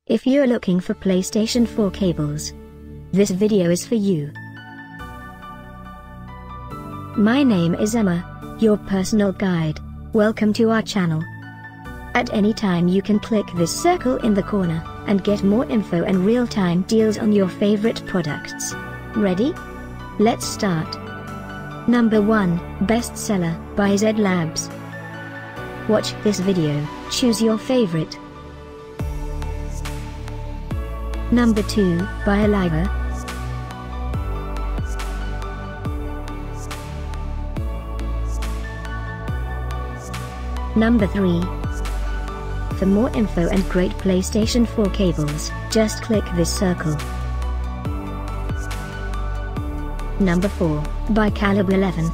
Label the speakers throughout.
Speaker 1: If you're looking for PlayStation 4 cables, this video is for you. My name is Emma, your personal guide. Welcome to our channel. At any time you can click this circle in the corner, and get more info and real-time deals on your favorite products. Ready? Let's start. Number 1, Bestseller, by ZedLabz. Watch this video, choose your favorite. Number 2, by Calibur. Number 3. For more info and great PlayStation 4 cables, just click this circle. Number 4, by Calibur 11.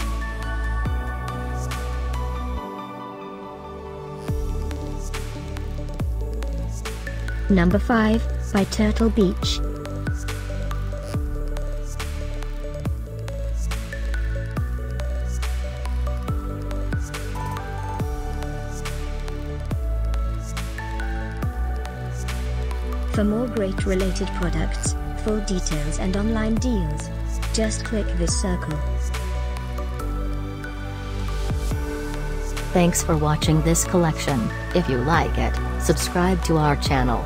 Speaker 1: Number 5, by Turtle Beach. For more great related products, full details and online deals, just click this circle.
Speaker 2: Thanks for watching this collection. If you like it, subscribe to our channel.